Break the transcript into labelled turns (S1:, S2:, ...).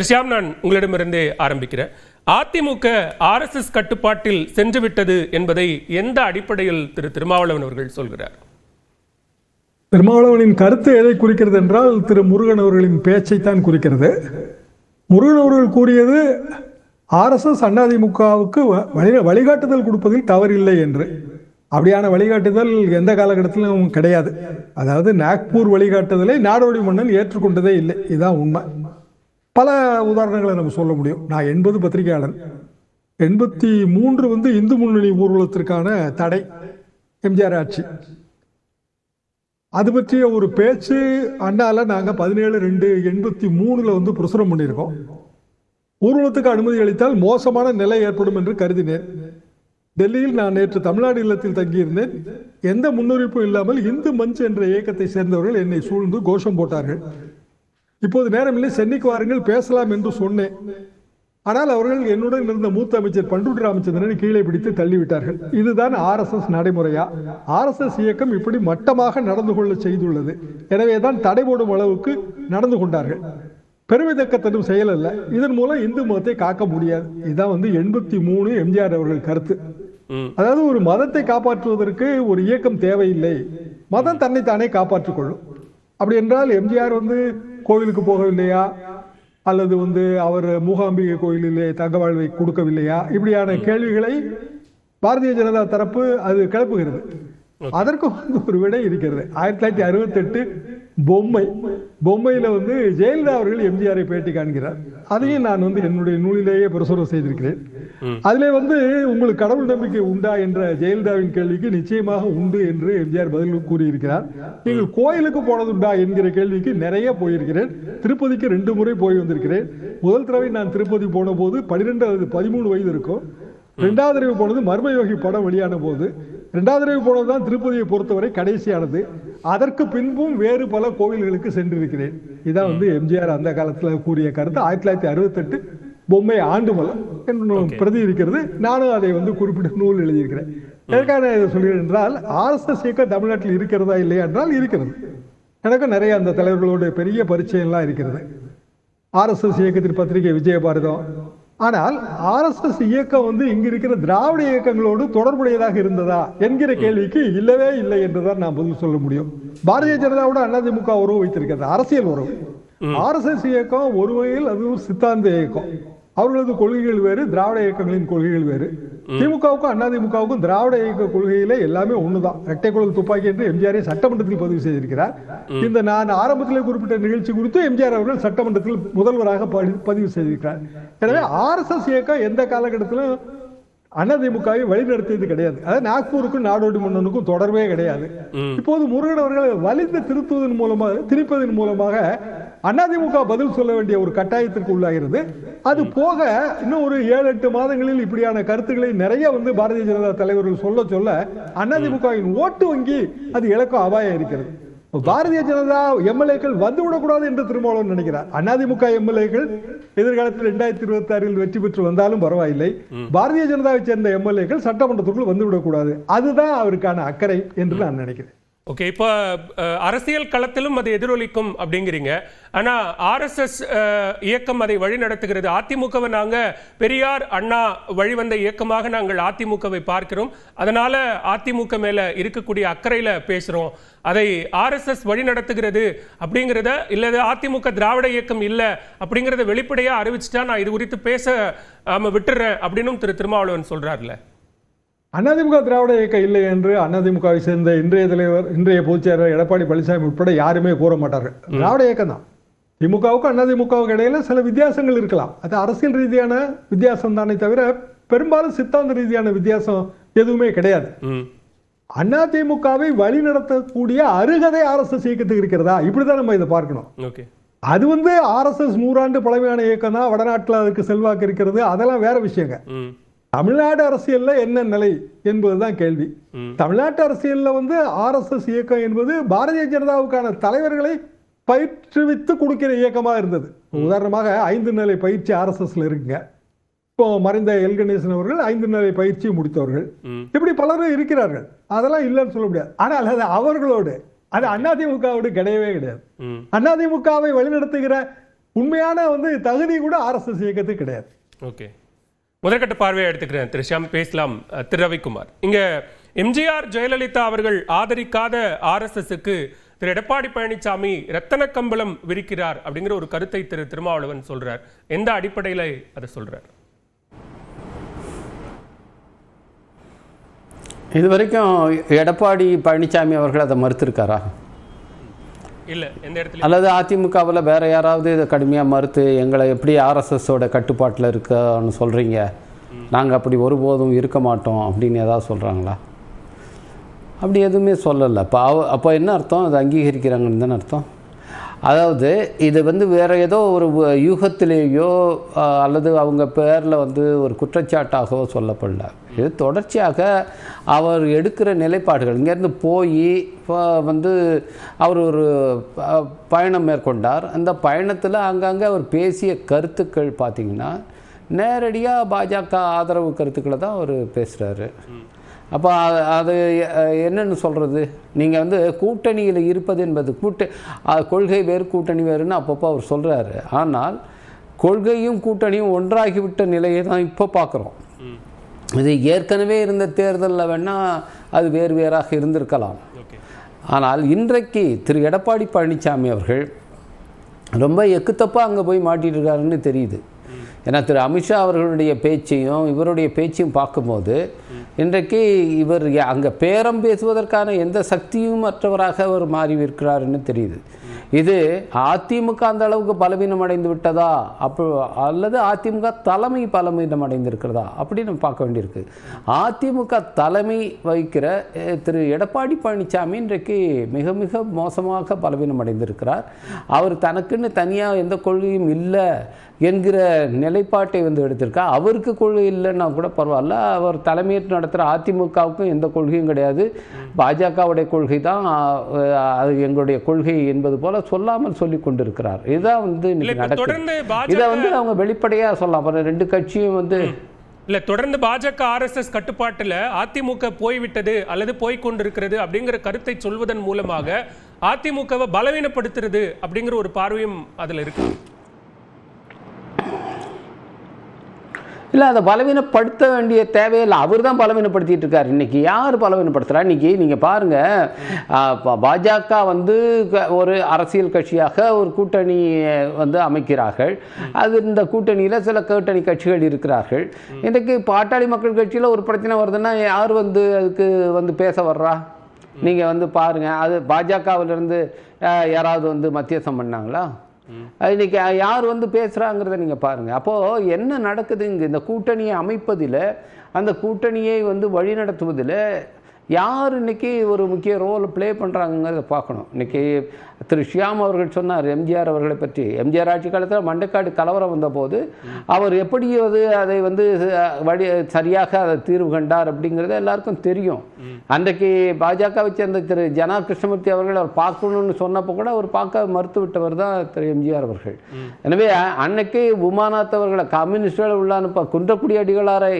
S1: ஷியாம், நான் உங்களிடமிருந்தே ஆரம்பிக்கிறேன். அதிமுக RSS கட்டுப்பாட்டில் சென்றுவிட்டது என்பதை எந்த அடிப்படையில் திருமாவளவன் அவர்கள் சொல்கிறார்?
S2: திருமாவளவனின் கருத்து எதை குறிக்கிறது என்றால் திரு முருகன் அவர்களின் பேச்சைத்தான் குறிக்கிறது. முருகன் அவர்கள் கூறியது RSS அதிமுகவுக்கு வழிகாட்டுதல் கொடுப்பதில் தவறில்லை என்று. அப்படியான வழிகாட்டுதல் எந்த காலகட்டத்திலும் கிடையாது. அதாவது நாக்பூர் வழிகாட்டுதலை நாடோடி மன்னன் ஏற்றுக்கொண்டதே இல்லை. இதுதான் உண்மை. பல உதாரணங்களை நம்ம சொல்ல முடியும். நான் 80 பத்திரிகையாளன். 83 இந்து முன்னணி ஊர்வலத்திற்கான தடை, எம்ஜிஆர் ஆட்சி, அது பற்றிய ஒரு பேச்சு அண்ணால நாங்கள் 17/2/83 பிரசுரம் பண்ணியிருக்கோம். ஊர்வலத்துக்கு அனுமதி அளித்தால் மோசமான நிலை ஏற்படும் என்று கருதினேன். டெல்லியில் நான் நேற்று தமிழ்நாடு இல்லத்தில் தங்கியிருந்தேன். எந்த முன்னறிவிப்பும் இல்லாமல் இந்து மஞ்ச் என்ற இயக்கத்தை சேர்ந்தவர்கள் என்னை சூழ்ந்து கோஷம் போட்டார்கள். இப்போது நேரமில்லை, சென்னைக்கு வாருங்கள், பேசலாம் என்று சொன்னேன். ஆனால் அவர்கள் என்னுடன் இருந்த மூத்த அமைச்சர் பண்டூட்டி ராமச்சந்திரனை கீழே பிடித்து தள்ளிவிட்டார்கள். இதுதான் RSS நடைமுறையா? RSS இயக்கம் இப்படி மட்டமாக நடந்து கொள்ள செய்துள்ளது. எனவேதான் தடை போடும் அளவுக்கு நடந்து கொண்டார்கள். பெருமிதக்கத்தனும் செயல் அல்ல. இதன் மூலம் இந்து மதத்தை காக்க முடியாது. இதுதான் 83 எம்ஜிஆர் அவர்கள் கருத்து. அதாவது ஒரு மதத்தை காப்பாற்றுவதற்கு ஒரு இயக்கம் தேவையில்லை, மதம் தன்னைத்தானே காப்பாற்றிக் கொள்ளும். அப்படி என்றால் எம்ஜிஆர் கோவிலுக்கு போகவில்லையா, அல்லது அவர் மூகாம்பிகை கோயிலிலே தங்க வாழ்வை கொடுக்கவில்லையா, இப்படியான கேள்விகளை பாரதிய ஜனதா தரப்பு அது கிளப்புகிறது. அதற்கு ஒரு விடை இருக்கிறது. 1968 பொம்மையில ஜெயலலிதா அவர்கள் எம்ஜிஆரை பேட்டி காண்கிறார். அதையும் நான் என்னுடைய நூலிலேயே பிரசுரம் செய்திருக்கிறேன். அதிலே உங்களுக்கு கடவுள் நம்பிக்கை உண்டா என்ற ஜெயலலிதாவின் கேள்விக்கு நிச்சயமாக உண்டு என்று எம்ஜிஆர் பதில் கூறியிருக்கிறார். நீங்கள் கோயிலுக்கு போனதுண்டா என்கிற கேள்விக்கு நிறைய போயிருக்கிறேன். திருப்பதிக்கு 2 முறை போய் வந்திருக்கிறேன். முதல் தடவை நான் திருப்பதி போன போது 12 அல்லது 13 வயது இருக்கும். 2வது தடவை போனது மர்மயோகி படம் வெளியான போது. 2வது தடவை போனதுதான் திருப்பதியை பொறுத்தவரை கடைசியானது. அதற்கு பின்பும் வேறு பல கோவில்களுக்கு சென்றிருக்கிறேன். இதான் எம்ஜிஆர் அந்த காலத்தில் கூறிய கருத்து. 1968 பொம்மை ஆண்டு மலம் என்று பிரதி இருக்கிறது. நானும் அதை குறிப்பிட்ட நூல் எழுதியிருக்கிறேன். எதற்காக இதை சொல்கிறேன் என்றால், RSS இயக்கம் தமிழ்நாட்டில் இருக்கிறதா இல்லையா என்றால் இருக்கிறது. எனக்கு நிறைய அந்த தலைவர்களோட பெரிய பரிச்சயம்லாம் இருக்கிறது. RSS இயக்கத்தின் பத்திரிகை விஜயபாரதம். ஆனால் RSS இயக்கம் இங்க இருக்கிற திராவிட இயக்கங்களோடு தொடர்புடையதாக இருந்ததா என்கிற கேள்விக்கு இல்லவே இல்லை என்றுதான் நான் பதில் சொல்ல முடியும். பாரதிய ஜனதாவோட அதிமுக உறவு வைத்திருக்கிறது, அரசியல் உறவு. RSS இயக்கம் ஒரு வகையில் அது ஒரு சித்தாந்த இயக்கம். அவர்களது கொள்கைகள் வேறு, திராவிட இயக்கங்களின் கொள்கைகள் வேறு. திமுகவுக்கும் அதிமுகவுக்கும் திராவிட இயக்க கொள்கையிலே எல்லாமே ஒண்ணுதான். இரட்டை குழல் துப்பாக்கி என்று எம்ஜிஆரை சட்டமன்றத்தில் பதிவு செய்திருக்கிறார். இந்த நான் ஆரம்பத்திலே குறிப்பிட்ட நிகழ்ச்சி குறித்து எம்ஜிஆர் அவர்கள் சட்டமன்றத்தில் முதல்வராக பதிவு செய்திருக்கிறார். எனவே RSS இயக்கம் எந்த காலகட்டத்திலும் அதிமுகவை வழிநடத்தியது கிடையாது. அதாவது நாக்பூருக்கும் நாடோடி மன்னனுக்கும் தொடர்பே கிடையாது. இப்போது முருகன் அவர்கள் வலிந்து திணிப்பதன் மூலமாக அதிமுக பதில் சொல்ல வேண்டிய ஒரு கட்டாயத்திற்கு உள்ளாகிறது. அது போக இன்னும் ஒரு 7-8 மாதங்களில் இப்படியான கருத்துக்களை நிறைய பாரதிய ஜனதா தலைவர்கள் சொல்ல அதிமுகவின் ஓட்டு வங்கி அது இழக்கும் அபாயம் இருக்கிறது. பாரதிய ஜனதா எம்எல்ஏக்கள் வந்துவிடக்கூடாது என்று திருமாவளவன் நினைக்கிறார். அதிமுக எம்எல்ஏக்கள் எதிர்காலத்தில் 2026 வெற்றி பெற்று வந்தாலும் பரவாயில்லை, பாரதிய ஜனதாவை சேர்ந்த எம்எல்ஏக்கள் சட்டமன்றத்துக்குள் வந்துவிடக்கூடாது. அதுதான் அவருக்கான அக்கறை என்று நான் நினைக்கிறேன்.
S1: ஓகே, இப்போ அரசியல் களத்திலும் அது எதிரொலிக்கும் அப்படிங்கிறீங்க. ஆனா RSS இயக்கம் அதை வழி நடத்துகிறது. அதிமுகவை நாங்க பெரியார் அண்ணா வழிவந்த இயக்கமாக நாங்கள் அதிமுகவை பார்க்கிறோம். அதனால அதிமுக மேல இருக்கக்கூடிய அக்கறையில பேசுறோம். அதை RSS வழி நடத்துகிறது அப்படிங்கிறத, இல்ல அதிமுக திராவிட இயக்கம் இல்ல அப்படிங்கிறத வெளிப்படையா அறிவிச்சுட்டா நான் இது குறித்து பேச விட்டுறேன் அப்படின்னு திருமாவளவன் சொல்றாருல.
S2: அதிமுக திராவிட இயக்கம் இல்லை என்று அதிமுகவை சேர்ந்த இன்றைய பொதுச்செயலாளர் எடப்பாடி பழனிசாமி உட்பட யாருமே கூற மாட்டார்கள். திராவிட இயக்கம் தான். திமுகவுக்கும் அதிமுகவுக்கு இடையில சில வித்தியாசங்கள் இருக்கலாம். அது அரசியல் ரீதியான வித்தியாசம் தானே தவிர பெரும்பாலும் சித்தாந்த ரீதியான வித்தியாசம் எதுவுமே கிடையாது. அதிமுகவை வழி நடத்தக்கூடிய அருகதை RSS இயக்கத்துக்கு இருக்கிறதா, இப்படிதான் நம்ம இதை பார்க்கணும். அது RSS 100 ஆண்டு பழமையான இயக்கம் தான். வடநாட்டில் அதுக்கு செல்வாக்கு இருக்கிறது, அதெல்லாம் வேற விஷயங்க. தமிழ்நாடு அரசியல்ல என்ன நிலை என்பதுதான் கேள்வி. தமிழ்நாட்டு அரசியல்ல RSS இயக்கம் என்பது பாரதிய ஜனதாவுக்கான தலைவர்களை பயிற்றுவித்து கொடுக்கிற இயக்கமா இருந்தது. உதாரணமாக 5 நிலை பயிற்சி RSSல இருக்குங்க. இப்போ மறைந்த எல் கணேசன் அவர்கள் 5 நிலை பயிற்சி முடித்தவர்கள். இப்படி பலரும் இருக்கிறார்கள், அதெல்லாம் இல்லைன்னு சொல்ல முடியாது. ஆனால் அது அவர்களோடு, அது அதிமுகவோடு கிடையவே கிடையாது. அதிமுகவை வழிநடத்துகிற உண்மையான தகுதி கூட ஆர்எஸ்எஸ் இயக்கத்துக்கு கிடையாது.
S1: ஓகே, முதற்கட்ட பார்வையை எடுத்துக்கிறேன். திரு ஷியாம் பேசலாம். திரு ரவிக்குமார், இங்க எம்ஜிஆர் ஜெயலலிதா அவர்கள் ஆதரிக்காத ஆர்எஸ்எஸ்க்கு திரு எடப்பாடி பழனிசாமி ரத்தன கம்பளம் விரிக்கிறார் அப்படிங்கிற ஒரு கருத்தை திரு திருமாவளவன் சொல்றார். எந்த அடிப்படையில அதை சொல்றார்?
S3: இதுவரைக்கும் எடப்பாடி பழனிசாமி அவர்கள் அதை மறுத்திருக்காரா?
S1: இல்ல, எந்த இடத்துல?
S3: அல்லது அதிமுகவில் வேற யாராவது இதை கடுமையாக மறுத்து எங்களை எப்படி ஆர்எஸ்எஸோட கட்டுப்பாட்டில் இருக்கன்னு சொல்கிறீங்க, நாங்கள் அப்படி ஒருபோதும் இருக்க மாட்டோம் அப்படின்னு ஏதாவது சொல்கிறாங்களா? அப்படி எதுவுமே சொல்லலை. அப்போ என்ன அர்த்தம்? அதை அங்கீகரிக்கிறாங்கன்னு தானே அர்த்தம். அதாவது இது வேறு ஏதோ ஒரு யூகத்திலேயோ அல்லது அவங்க பேரில் ஒரு குற்றச்சாட்டாகவோ சொல்லப்படல. இது தொடர்ச்சியாக அவர் எடுக்கிற நிலைப்பாடுகள். இங்கேருந்து போய் அவர் ஒரு பயணம் மேற்கொண்டார். அந்த பயணத்தில் அங்கங்கே அவர் பேசிய கருத்துக்கள் பார்த்திங்கன்னா நேரடியாக பாஜக ஆதரவு கருத்துக்களை தான் அவர் பேசுகிறாரு. அப்போ அது என்னென்னு சொல்கிறது? நீங்கள் கூட்டணியில் இருப்பது என்பது கொள்கை வேறு கூட்டணி வேறுன்னு அப்பப்போ அவர் சொல்கிறாரு. ஆனால் கொள்கையும் கூட்டணியும் ஒன்றாகிவிட்ட நிலையை தான் இப்போ பார்க்குறோம். இது ஏற்கனவே இருந்த தேர்தலில் வேணால் அது வேறு வேறாக இருந்திருக்கலாம். ஆனால் இன்றைக்கு திரு எடப்பாடி பழனிசாமி அவர்கள் ரொம்ப எக்குத்தப்பாக அங்கே போய் மாட்டிகிட்டு இருக்காருன்னு தெரியுது. ஏன்னா திரு அமித்ஷா அவர்களுடைய பேச்சையும் இவருடைய பேச்சையும் பார்க்கும்போது இன்றைக்கு இவர் அங்கே பேரம் பேசுவதற்கான எந்த சக்தியும் மற்றவராக அவர் மாறி இருக்கிறாருன்னு தெரியுது. இது அதிமுக அந்த அளவுக்கு பலவீனம் அடைந்து விட்டதா அல்லது அதிமுக தலைமை பலவீனம் அடைந்திருக்கிறதா அப்படி நம்ம பார்க்க வேண்டியிருக்கு. அதிமுக தலைமை வகிக்கிற திரு எடப்பாடி பழனிசாமி இன்றைக்கு மிக மிக மோசமாக பலவீனம் அடைந்திருக்கிறார். அவர் தனக்குன்னு தனியாக எந்த கொள்கையும் இல்லை என்கிற நிலைப்பாட்டை எடுத்திருக்கார். அவருக்கு கொள்கை இல்லைன்னா கூட பரவாயில்ல, அவர் தலைமையேற்று நடத்துகிற அதிமுகவுக்கும் எந்த கொள்கையும் கிடையாது, பாஜகவுடைய கொள்கை தான் அது எங்களுடைய கொள்கை என்பது போல சொல்லாமல் சொல்லி கொண்டிருக்கிறார். இதுதான் நடக்குது. இதை அவங்க வெளிப்படையாக சொல்லலாம். ரெண்டு கட்சியும்
S1: இல்ல, தொடர்ந்து பாஜக ஆர்எஸ்எஸ் கட்டுப்பாட்டுல அதிமுக போய்விட்டது அல்லது போய்கொண்டிருக்கிறது அப்படிங்கிற கருத்தை சொல்வதன் மூலமாக அதிமுகவை பலவீனப்படுத்துறது அப்படிங்கிற ஒரு பார்வையும் அதுல இருக்கு.
S3: இல்லை, அதை பலவீனப்படுத்த வேண்டிய தேவையில்லை. அவர் தான் பலவீனப்படுத்திட்டு இருக்கார். இன்றைக்கி யார் பலவீனப்படுத்துகிறா? இன்றைக்கி நீங்கள் பாருங்கள், பாஜக ஒரு அரசியல் கட்சியாக ஒரு கூட்டணியை அமைக்கிறார்கள். அது இந்த கூட்டணியில் சில கூட்டணி கட்சிகள் இருக்கிறார்கள். இன்றைக்கு பாட்டாளி மக்கள் கட்சியில் ஒரு பிரச்சனை வருதுன்னா யார் அதுக்கு பேச வர்றா? நீங்கள் பாருங்கள், அது பாஜகவிலிருந்து யாராவது மத்தியஸ்தம் பண்ணாங்களா? இன்னைக்கு யார் பேசுகிறாங்கிறத நீங்கள் பாருங்கள். அப்போது என்ன நடக்குது இங்கே? இந்த கூட்டணியை அமைப்பதில், அந்த கூட்டணியை வழிநடத்துவதில் யார் இன்றைக்கி ஒரு முக்கிய ரோல் ப்ளே பண்ணுறாங்கிறத பார்க்கணும். இன்றைக்கி திரு ஷியாம் அவர்கள் சொன்னார் எம்ஜிஆர் அவர்களை பற்றி. எம்ஜிஆர் ஆட்சி காலத்தில் மண்டைக்காடு கலவரம் வந்தபோது அவர் எப்படி அதை சரியாக அதை தீர்வு கண்டார் அப்படிங்கிறது எல்லாருக்கும் தெரியும். அன்றைக்கு பாஜகவை சேர்ந்த திரு ஜனா கிருஷ்ணமூர்த்தி அவர்கள் அவர் பார்க்கணும்னு சொன்னப்போ கூட அவர் பார்க்க மறுத்து விட்டவர் தான் திரு எம்ஜிஆர் அவர்கள். எனவே அன்னைக்கு உமாநாத் அவர்களை கம்யூனிஸ்டுகளை உள்ள அனுப்ப குன்றக்குடி அடிகளாரை